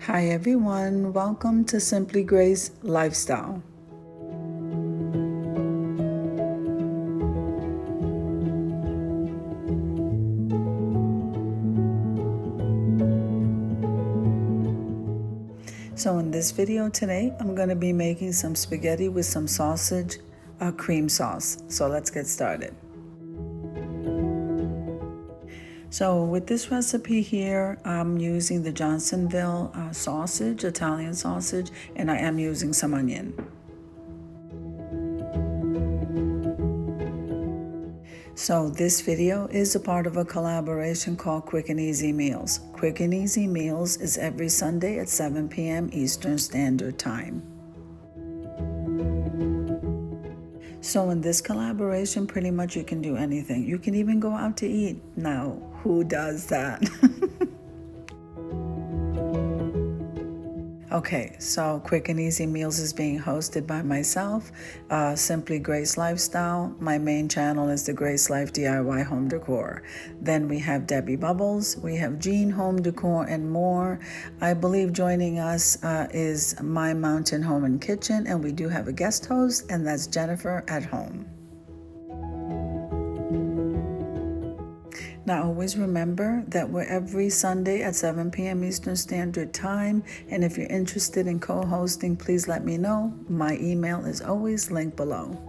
Hi everyone, welcome to Simply Grace Lifestyle. So in this video today, I'm going to be making some spaghetti with some sausage cream sauce. So let's get started. So with this recipe here, I'm using the Johnsonville sausage, Italian sausage, and I am using some onion. So this video is a part of a collaboration called Quick and Easy Meals. Quick and Easy Meals is every Sunday at 7 p.m. Eastern Standard Time. So in this collaboration, pretty much you can do anything. You can even go out to eat. Now, who does that? Okay, so Quick and Easy Meals is being hosted by myself, Simply Grace Lifestyle. My main channel is the Grace Life DIY Home Decor. Then we have Debbie Bubbles, we have Jean Home Decor, and more. I believe joining us is My Mountain Home and Kitchen, and we do have a guest host, and that's Jennifer at Home. Now, always remember that we're every Sunday at 7 p.m. Eastern Standard Time. And if you're interested in co-hosting, please let me know. My email is always linked below.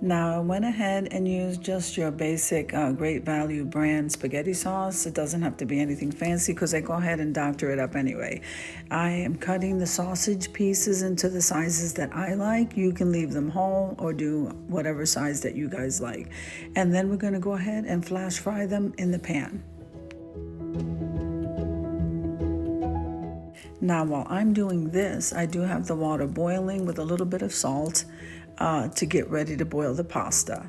Now, I went ahead and used just your basic Great Value brand spaghetti sauce. It doesn't have to be anything fancy because I go ahead and doctor it up anyway. I am cutting the sausage pieces into the sizes that I like. You can leave them whole or do whatever size that you guys like. And then we're going to go ahead and flash fry them in the pan. Now, while I'm doing this, I do have the water boiling with a little bit of salt to get ready to boil the pasta.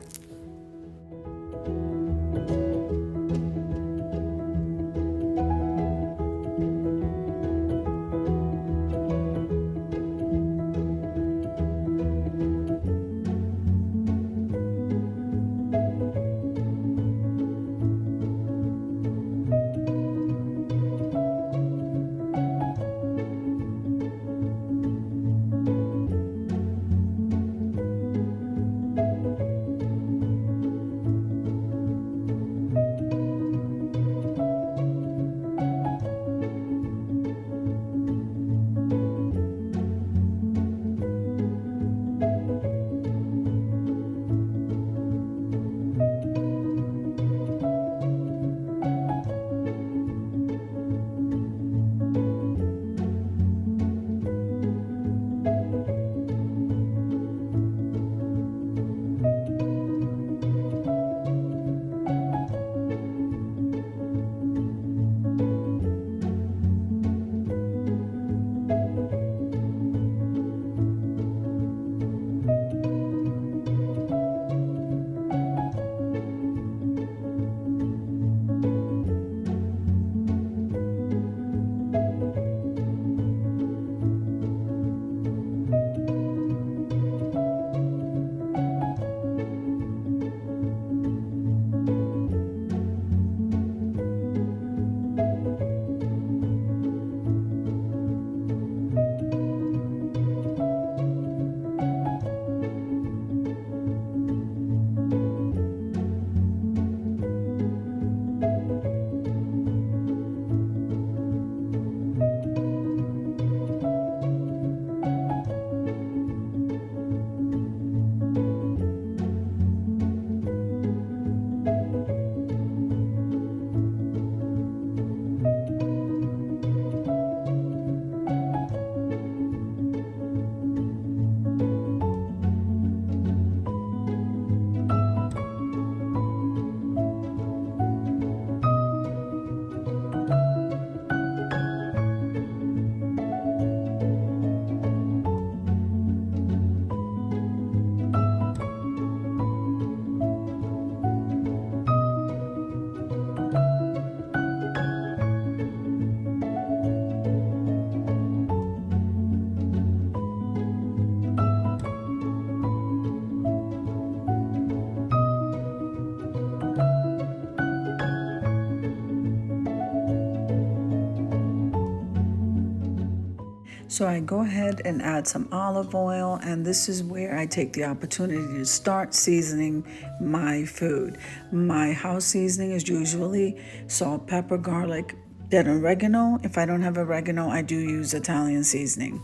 So I go ahead and add some olive oil, and this is where I take the opportunity to start seasoning my food. My house seasoning is usually salt, pepper, garlic, then oregano. If I don't have oregano, I do use Italian seasoning.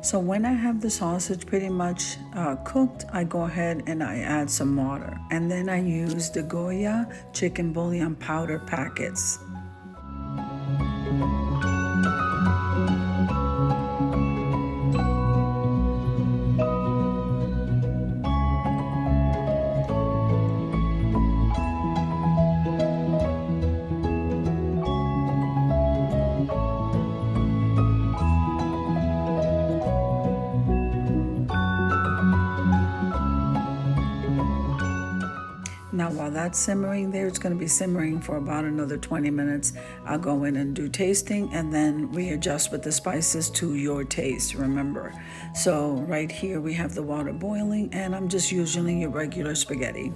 So when I have the sausage pretty much cooked, I go ahead and I add some water. And then I use the Goya chicken bouillon powder packets. Now while that's simmering there, it's going to be simmering for about another 20 minutes. I'll go in and do tasting and then readjust with the spices to your taste, remember. So right here we have the water boiling and I'm just using your regular spaghetti.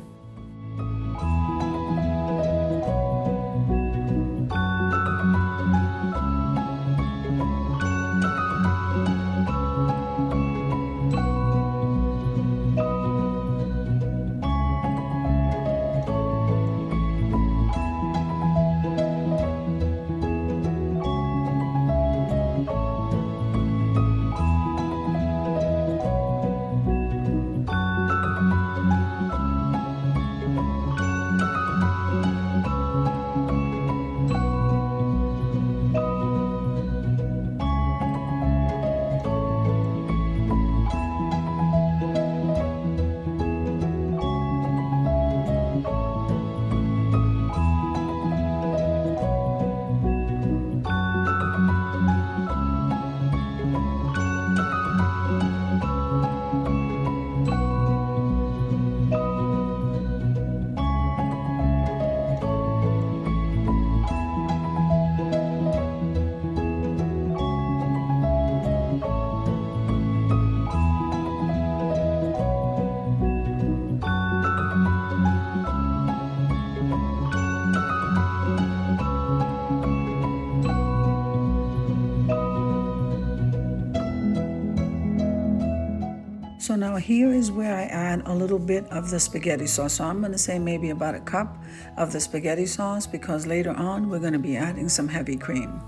now here is where I add a little bit of the spaghetti sauce. So I'm going to say maybe about a cup of the spaghetti sauce, because later on we're going to be adding some heavy cream.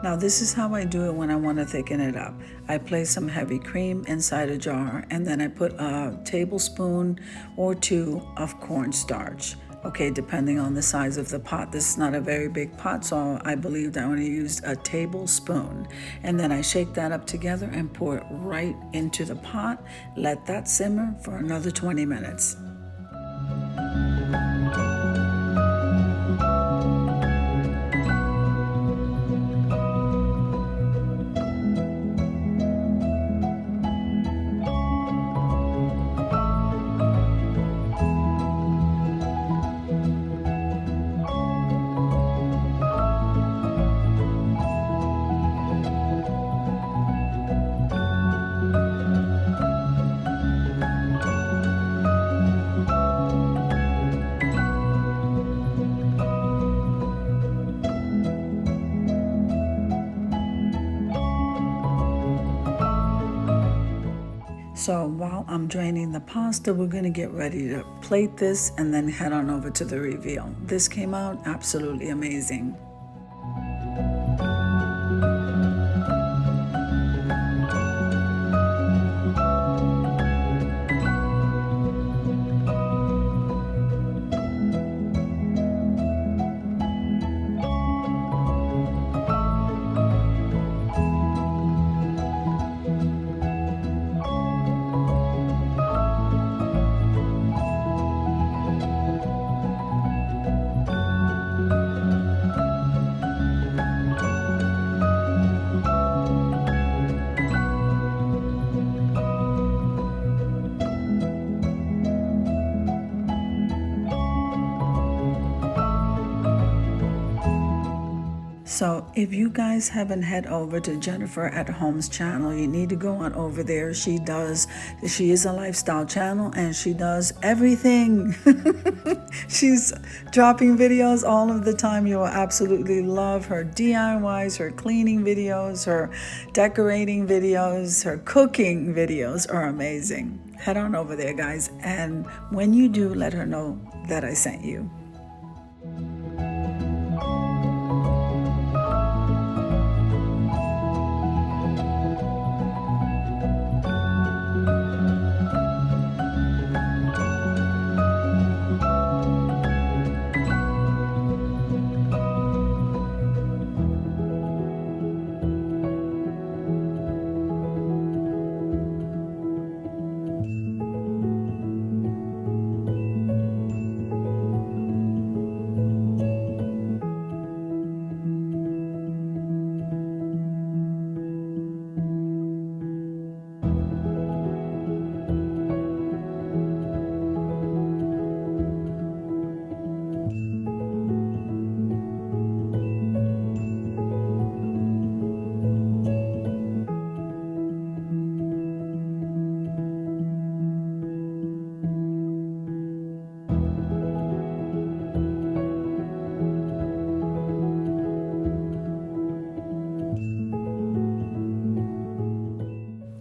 Now this is how I do it when I want to thicken it up. I place some heavy cream inside a jar, and then I put a tablespoon or two of cornstarch. Okay, depending on the size of the pot. This is not a very big pot, so I believe that I only used a tablespoon. And then I shake that up together and pour it right into the pot. Let that simmer for another 20 minutes. So while I'm draining the pasta, we're going to get ready to plate this and then head on over to the reveal. This came out absolutely amazing. So if you guys haven't head over to Jennifer at Home's channel, you need to go on over there. She is a lifestyle channel and she does everything. She's dropping videos all of the time. You will absolutely love her DIYs, her cleaning videos, her decorating videos, her cooking videos are amazing. Head on over there, guys. And when you do, let her know that I sent you.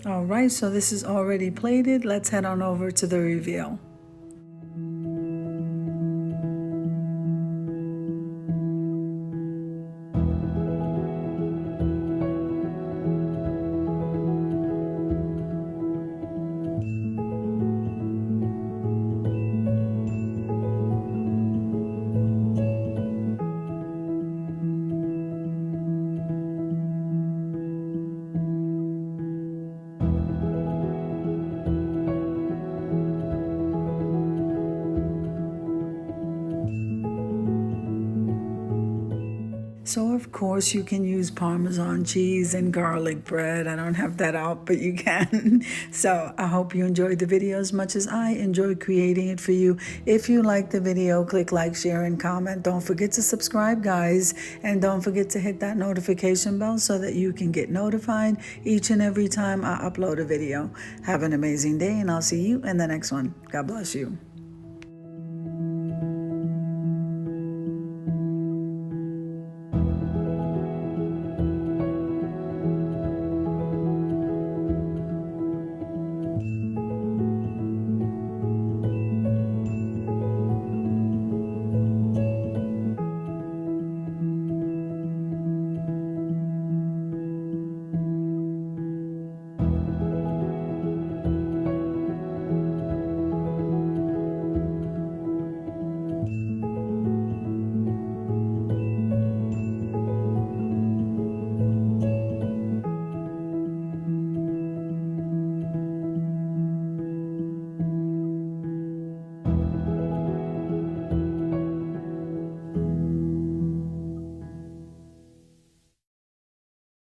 All right, so this is already plated. Let's head on over to the reveal. So of course you can use Parmesan cheese and garlic bread. I don't have that out, but you can. So I hope you enjoyed the video as much as I enjoyed creating it for you. If you like the video, click like, share, and comment. Don't forget to subscribe, guys. And don't forget to hit that notification bell so that you can get notified each and every time I upload a video. Have an amazing day, and I'll see you in the next one. God bless you.